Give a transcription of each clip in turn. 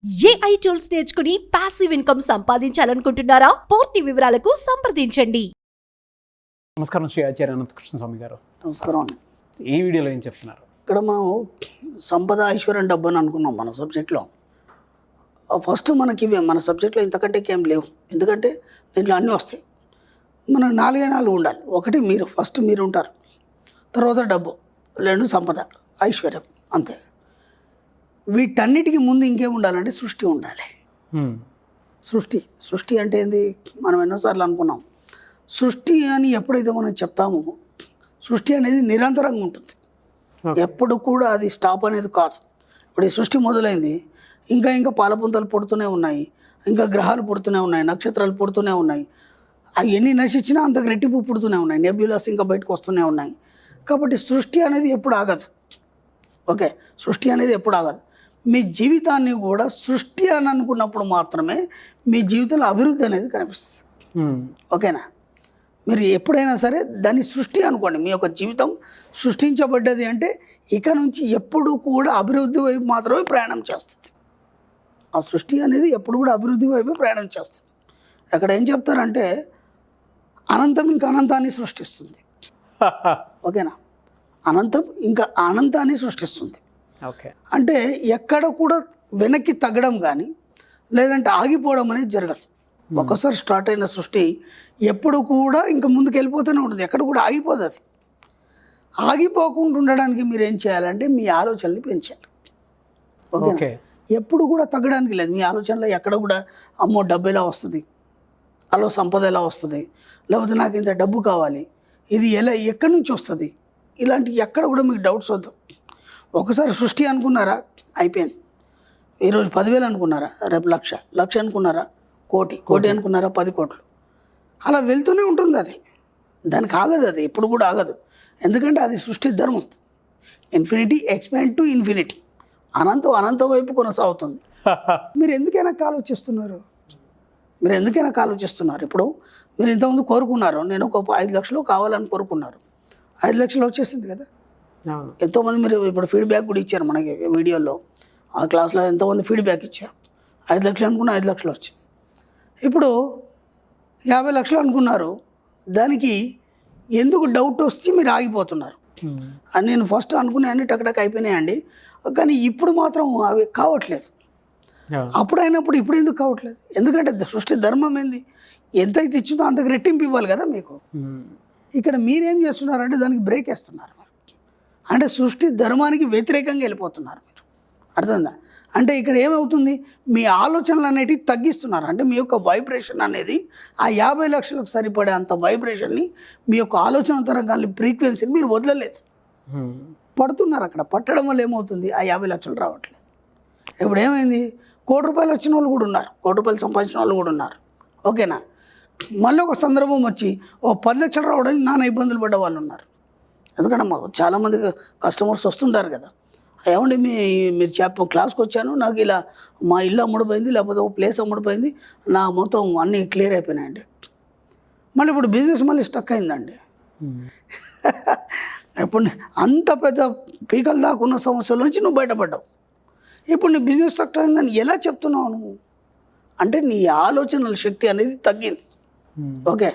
AI tools నేర్చుకుని passive income సంపాదించాలనుకుంటున్నారా? పూర్తి వివరాలకు సంప్రదించండి. నమస్కారం శ్రీ ఆచార్య అనంతకృష్ణ స్వామి గారు. నమస్కారం అండి. ఈ వీడియోలో ఏం చెప్తున్నారు? ఇక్కడ మనం సంపద ఐశ్వర్యం డబ్బు అని అనుకున్నాం మన సబ్జెక్ట్లో. ఫస్ట్ మనకి ఇవే మన సబ్జెక్ట్లో ఇంతకంటే ఏం లేవు, ఎందుకంటే దీంట్లో అన్నీ వస్తాయి. మనం నాలుగు ఉండాలి. ఒకటి మీరు, ఫస్ట్ మీరు ఉంటారు, తర్వాత డబ్బు, రెండు సంపద, ఐశ్వర్యం, అంతే. వీటన్నిటికీ ముందు ఇంకేం ఉండాలంటే సృష్టి ఉండాలి. సృష్టి అంటే ఏంది? మనం ఎన్నోసార్లు అనుకున్నాం. సృష్టి అని ఎప్పుడైతే మనం చెప్తామో, సృష్టి అనేది నిరంతరంగా ఉంటుంది, ఎప్పుడు కూడా అది స్టాప్ అనేది కాదు. ఇప్పుడు ఈ సృష్టి మొదలైంది, ఇంకా పాలపుంతలు పుడుతూనే ఉన్నాయి, ఇంకా గ్రహాలు పుడుతూనే ఉన్నాయి, నక్షత్రాలు పుడుతూనే ఉన్నాయి. అవి ఎన్ని నశించినా అంతకు రెట్టింపు పుడుతూనే ఉన్నాయి, నెబ్యులాస్ ఇంకా బయటకు వస్తూనే ఉన్నాయి. కాబట్టి సృష్టి అనేది ఎప్పుడు ఆగదు. ఓకే, సృష్టి అనేది ఎప్పుడు ఆగదు. మీ జీవితాన్ని కూడా సృష్టి అని అనుకున్నప్పుడు మాత్రమే మీ జీవితంలో అభివృద్ధి అనేది కనిపిస్తుంది. ఓకేనా? మీరు ఎప్పుడైనా సరే దాన్ని సృష్టి అనుకోండి. మీ యొక్క జీవితం సృష్టించబడ్డది అంటే ఇక నుంచి ఎప్పుడు కూడా అభివృద్ధి వైపు మాత్రమే ప్రయాణం చేస్తుంది. ఆ సృష్టి అనేది ఎప్పుడు కూడా అభివృద్ధి వైపు ప్రయాణం చేస్తుంది. అక్కడ ఏం చెప్తారంటే అనంతం ఇంకా అనంతాన్ని సృష్టిస్తుంది. ఓకేనా? అనంతం ఇంకా అనంతాన్ని సృష్టిస్తుంది. ఓకే, అంటే ఎక్కడ కూడా వెనక్కి తగ్గడం కానీ లేదంటే ఆగిపోవడం అనేది జరగదు. ఒకసారి స్టార్ట్ అయిన సృష్టి ఎప్పుడు కూడా ఇంకా ముందుకు వెళ్ళిపోతూనే ఉంటుంది, ఎక్కడ కూడా ఆగిపోదు. అది ఆగిపోకుండా ఉండడానికి మీరు ఏం చేయాలంటే మీ ఆలోచనలు పెంచాలి. ఓకే, ఎప్పుడు కూడా తగ్గడానికి లేదు. మీ ఆలోచనలో ఎక్కడ కూడా అమ్మో డబ్బు ఎలా వస్తుంది, అలో సంపద ఎలా వస్తుంది, లేకపోతే నాకు ఇంత డబ్బు కావాలి, ఇది ఎక్కడి నుంచి వస్తుంది, ఇలాంటి ఎక్కడ కూడా మీకు డౌట్స్ వద్దు. ఒకసారి సృష్టి అనుకున్నారా, అయిపోయింది. ఈరోజు 10,000 అనుకున్నారా, రేపు లక్ష అనుకున్నారా, కోటి అనుకున్నారా, 10 కోట్లు, అలా వెళ్తూనే ఉంటుంది. అది దానికి ఆగదు, అది ఎప్పుడు కూడా ఆగదు. ఎందుకంటే అది సృష్టి ధర్మం. ఇన్ఫినిటీ ఎక్స్పాండ్ టు ఇన్ఫినిటీ, అనంతం వైపు కొనసాగుతుంది. మీరు ఎందుకైనా ఆలోచిస్తున్నారు? ఇప్పుడు మీరు ఇంతకుముందు కోరుకున్నారు, నేను ఒక 5 లక్షలు కావాలని కోరుకున్నారు, 5 లక్షలు వచ్చేసింది కదా. ఎంతోమంది మీరు ఇప్పుడు ఫీడ్బ్యాక్ కూడా ఇచ్చారు మనకి వీడియోలో, ఆ క్లాస్లో ఎంతోమంది ఫీడ్బ్యాక్ ఇచ్చారు. 5 లక్షలు అనుకున్న 5 లక్షలు వచ్చింది. ఇప్పుడు 50 లక్షలు అనుకున్నారు, దానికి ఎందుకు డౌట్ వస్తే మీరు ఆగిపోతున్నారు. అని నేను ఫస్ట్ అనుకునే అన్ని టక్ అయిపోయినాయండి, కానీ ఇప్పుడు మాత్రం అవి కావట్లేదు. అప్పుడు అయినప్పుడు ఇప్పుడు ఎందుకు కావట్లేదు? ఎందుకంటే సృష్టి ధర్మం ఏంది, ఎంతైతే ఇచ్చిందో అంతకు రెట్టింపు ఇవ్వాలి కదా మీకు. ఇక్కడ మీరేం చేస్తున్నారంటే దానికి బ్రేక్ వేస్తున్నారు. అంటే సృష్టి ధర్మానికి వ్యతిరేకంగా వెళ్ళిపోతున్నారు మీరు. అర్థమైందా? అంటే ఇక్కడ ఏమవుతుంది, మీ ఆలోచనలు అనేటివి తగ్గిస్తున్నారు. అంటే మీ యొక్క వైబ్రేషన్ అనేది ఆ 50 లక్షలకు సరిపడే అంత వైబ్రేషన్ని, మీ యొక్క ఆలోచన తరంగాన్ని, ఫ్రీక్వెన్సీని మీరు వదలలేదు, పడుతున్నారు. అక్కడ పట్టడం వల్ల ఏమవుతుంది, ఆ 50 లక్షలు రావట్లేదు. ఇప్పుడు ఏమైంది, ₹1,00,00,000 వచ్చిన వాళ్ళు కూడా ఉన్నారు, ₹1,00,00,000 సంపాదించిన వాళ్ళు కూడా ఉన్నారు. ఓకేనా? మళ్ళీ ఒక సందర్భం వచ్చి 10 లక్షలు రావడానికి నానా ఇబ్బందులు పడ్డ వాళ్ళు ఉన్నారు. ఎందుకంటే మాకు చాలామంది కస్టమర్స్ వస్తుంటారు కదా, ఏమండి మీరు క్లాస్కి వచ్చాను, నాకు ఇలా మా ఇల్లు అమ్ముడిపోయింది, లేకపోతే ఒక ప్లేస్ అమ్ముడిపోయింది, నా మొత్తం అన్నీ క్లియర్ అయిపోయినాయండి. మళ్ళీ ఇప్పుడు బిజినెస్ మళ్ళీ స్టక్ అయిందండి. ఇప్పుడు అంత పెద్ద పీకలు దాకున్న సమస్యల నుంచి నువ్వు బయటపడ్డావు, ఇప్పుడు నీ బిజినెస్ స్టక్ అయిందని ఎలా చెప్తున్నావు నువ్వు? అంటే నీ ఆలోచనల శక్తి అనేది తగ్గింది. ఓకే,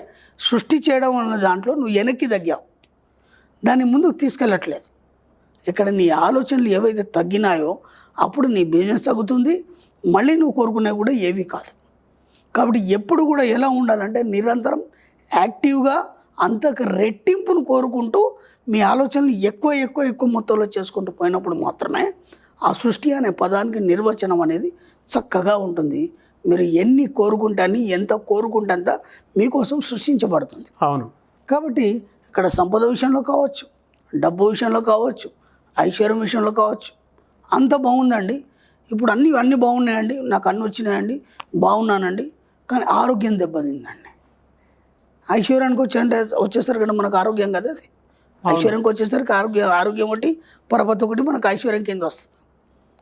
సృష్టి చేయడం అన్న దాంట్లో నువ్వు వెనక్కి తగ్గావు, దాన్ని ముందుకు తీసుకెళ్ళట్లేదు. ఇక్కడ నీ ఆలోచనలు ఏవైతే తగ్గినాయో అప్పుడు నీ బిజినెస్ తగ్గుతుంది, మళ్ళీ నువ్వు కోరుకునేవి కూడా ఏవి కాదు. కాబట్టి ఎప్పుడు కూడా ఎలా ఉండాలంటే నిరంతరం యాక్టివ్గా అంతకు రెట్టింపును కోరుకుంటూ మీ ఆలోచనలు ఎక్కువ మొత్తంలో చేసుకుంటూ పోయినప్పుడు మాత్రమే ఆ సృష్టి అనే పదానికి నిర్వచనం అనేది చక్కగా ఉంటుంది. మీరు ఎన్ని కోరుకుంటే అని, ఎంత కోరుకుంటే అంత మీకోసం సృష్టించబడుతుంది. అవును. కాబట్టి ఇక్కడ సంపద విషయంలో కావచ్చు, డబ్బు విషయంలో కావచ్చు, ఐశ్వర్యం విషయంలో కావచ్చు, అంత బాగుందండి. ఇప్పుడు అన్నీ బాగున్నాయండి, నాకు అన్నీ వచ్చినాయండి, బాగున్నానండి, కానీ ఆరోగ్యం దెబ్బతిందండి. ఐశ్వర్యానికి వచ్చేసరికి మనకు ఆరోగ్యం కదా అది. ఐశ్వర్యంకి వచ్చేసరికి ఆరోగ్యం ఒకటి, పరపతి ఒకటి మనకు ఐశ్వర్యం కింద వస్తుంది.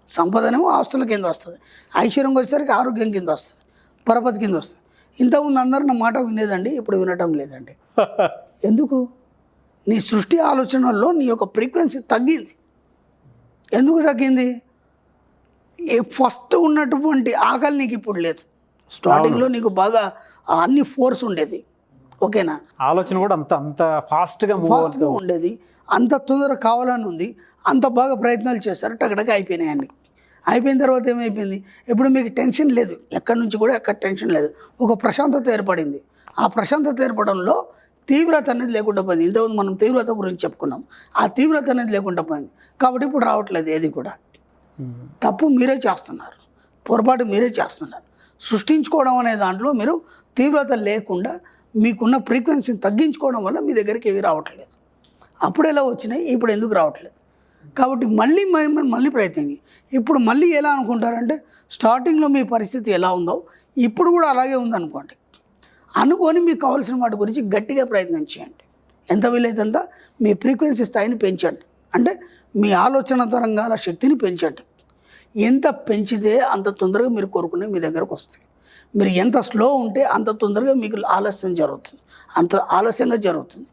సంపదనేమో ఆస్తుల కింద వస్తుంది, ఐశ్వర్యంకి వచ్చేసరికి ఆరోగ్యం కింద వస్తుంది, పరపతి కింద వస్తుంది. ఇంతకుముందు అందరూ నా మాట వినేదండి, ఇప్పుడు వినటం లేదండి. ఎందుకు? నీ సృష్టి ఆలోచనల్లో నీ యొక్క ఫ్రీక్వెన్సీ తగ్గింది. ఎందుకు తగ్గింది? ఫస్ట్ ఉన్నటువంటి ఆకలి నీకు ఇప్పుడు లేదు. స్టార్టింగ్లో నీకు బాగా అన్ని ఫోర్స్ ఉండేది, ఓకేనా, ఆలోచన కూడా అంత అంత ఫాస్ట్గా మూవ్ ఫాస్ట్గా ఉండేది, అంత తొందరగా కావాలని ఉంది, అంత బాగా ప్రయత్నాలు చేశారు, టగటగ అయిపోయినాయి అన్ని. అయిపోయిన తర్వాత ఏమైపోయింది, ఇప్పుడు మీకు టెన్షన్ లేదు, ఎక్కడి నుంచి కూడా ఎక్కడ టెన్షన్ లేదు, ఒక ప్రశాంతత ఏర్పడింది. ఆ ప్రశాంతత ఏర్పడంలో తీవ్రత అనేది లేకుండా పోయింది. ఇంతకుముందు మనం తీవ్రత గురించి చెప్పుకున్నాం, ఆ తీవ్రత అనేది లేకుండా పోయింది. కాబట్టి ఇప్పుడు రావట్లేదు ఏది కూడా. తప్పు మీరే చేస్తున్నారు, పొరపాటు మీరే చేస్తున్నారు. సృష్టించుకోవడం అనే దాంట్లో మీరు తీవ్రత లేకుండా మీకున్న ఫ్రీక్వెన్సీని తగ్గించుకోవడం వల్ల మీ దగ్గరికి ఏవి రావట్లేదు. అప్పుడు ఎలా వచ్చినాయి, ఇప్పుడు ఎందుకు రావట్లేదు? కాబట్టి మళ్ళీ ప్రయత్నించి ఇప్పుడు మళ్ళీ ఎలా అనుకుంటారంటే స్టార్టింగ్లో మీ పరిస్థితి ఎలా ఉందో ఇప్పుడు కూడా అలాగే ఉందనుకోండి. అనుకొని మీకు కావాల్సిన వాటి గురించి గట్టిగా ప్రయత్నం చేయండి. ఎంత వీలైతే అంత మీ ఫ్రీక్వెన్సీ స్థాయిని పెంచండి, అంటే మీ ఆలోచన తరంగాల శక్తిని పెంచండి. ఎంత పెంచితే అంత తొందరగా మీరు కోరుకునే మీ దగ్గరకు వస్తాయి. మీరు ఎంత స్లో ఉంటే అంత తొందరగా మీకు ఆలస్యం జరుగుతుంది, అంత ఆలస్యంగా జరుగుతుంది.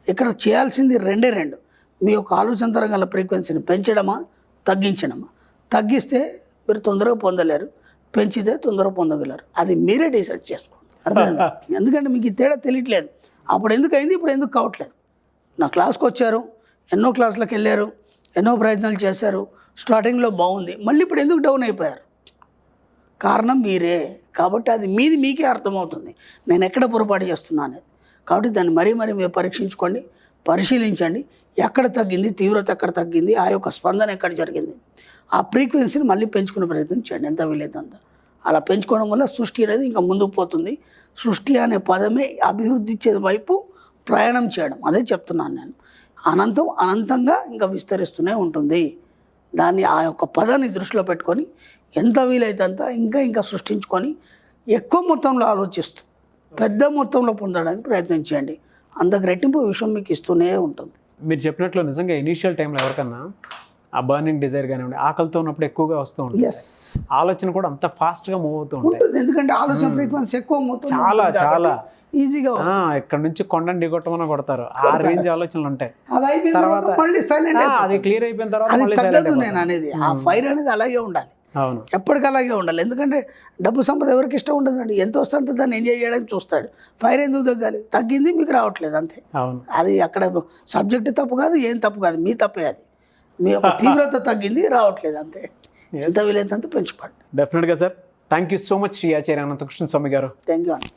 ఇక్కడ చేయాల్సింది రెండే రెండు, మీ యొక్క ఆలోచన తరంగాల ఫ్రీక్వెన్సీని పెంచడమా తగ్గించడమా. తగ్గిస్తే మీరు తొందరగా పొందలేరు, పెంచితే తొందరగా పొందగలరు. అది మీరే డిసైడ్ చేసుకోండి, అర్థమైందా? ఎందుకంటే మీకు ఈ తేడా తెలియట్లేదు. అప్పుడు ఎందుకు అయింది, ఇప్పుడు ఎందుకు కావట్లేదు. నా క్లాస్కి వచ్చారు, ఎన్నో క్లాసులకు వెళ్ళారు, ఎన్నో ప్రయత్నాలు చేశారు, స్టార్టింగ్లో బాగుంది, మళ్ళీ ఇప్పుడు ఎందుకు డౌన్ అయిపోయారు? కారణం మీరే. కాబట్టి అది మీకే అర్థమవుతుంది నేను ఎక్కడ పొరపాటు చేస్తున్నా అనేది. కాబట్టి దాన్ని మరీ మీరు పరీక్షించుకోండి, పరిశీలించండి. ఎక్కడ తగ్గింది, తీవ్రత ఎక్కడ తగ్గింది, ఆ యొక్క స్పందన ఎక్కడ జరిగింది, ఆ ఫ్రీక్వెన్సీని మళ్ళీ పెంచుకునే ప్రయత్నం చేయండి ఎంత వీలైతే అంత. అలా పెంచుకోవడం వల్ల సృష్టి అనేది ఇంకా ముందుకు పోతుంది. సృష్టి అనే పదమే అభివృద్ధి వైపు ప్రయాణం చేయడం, అదే చెప్తున్నాను నేను. అనంతంగా ఇంకా విస్తరిస్తూనే ఉంటుంది. దాన్ని ఆ యొక్క పదాన్ని దృష్టిలో పెట్టుకొని ఎంత వీలైతే అంత ఇంకా సృష్టించుకొని ఎక్కువ మొత్తంలో ఆలోచిస్తూ పెద్ద మొత్తంలో పొందడానికి ప్రయత్నం చేయండి. అంతకు రెట్టింపు విషయం మీకు ఇస్తూనే ఉంటుంది. మీరు చెప్పినట్లు నిజంగా ఇనీషియల్ టైంలో ఎవరికన్నా ఆ బర్నింగ్ డిజైర్ కానివ్వండి, ఆకలితో ఉన్నప్పుడు ఎక్కువగా వస్తూ ఉంటుంది, ఆలోచన కూడా అంత ఫాస్ట్గా మూవ్ అవుతూ ఉంటుంది. ఎందుకంటే ఆలోచన ఫ్రీక్వెన్సీ ఎక్కువ మొత్తం చాలా ఈజీగా ఇక్కడ నుంచి కొండని దిగొట్టమని కొడతారు, ఆ రేంజ్ ఆలోచనలు ఉంటాయి. అది అయిపోయిన తర్వాత మళ్ళీ సైలెంట్, అది క్లియర్ అయిపోయిన తర్వాత అది తగ్గదు. నేను అనేది ఆ ఫైర్ అనేది అలాగే ఉండాలి, అవును, ఎప్పటికీ అలాగే ఉండాలి. ఎందుకంటే డబ్బు సంపద ఎవరికి ఇష్టం ఉండదండి, ఎంత వస్తే అంత దాన్ని ఎంజాయ్ చేయడానికి చూస్తాడు. ఫైర్ ఎందుకు తగ్గాలి, తగ్గింది మీకు రావట్లేదు అంతే. అవును, అది అక్కడ సబ్జెక్ట్ తప్పు కాదు, ఏం తప్పు కాదు, మీ తప్పే అది. మీ యొక్క తీవ్రత తగ్గింది, రావట్లేదు అంతే. ఎంత వీలైతే అంత పెంచుకోండి. డెఫినెట్గా sir. Thank you so much Shri Acharya Anantakrishna Swami గారు. థ్యాంక్ యూ అండి.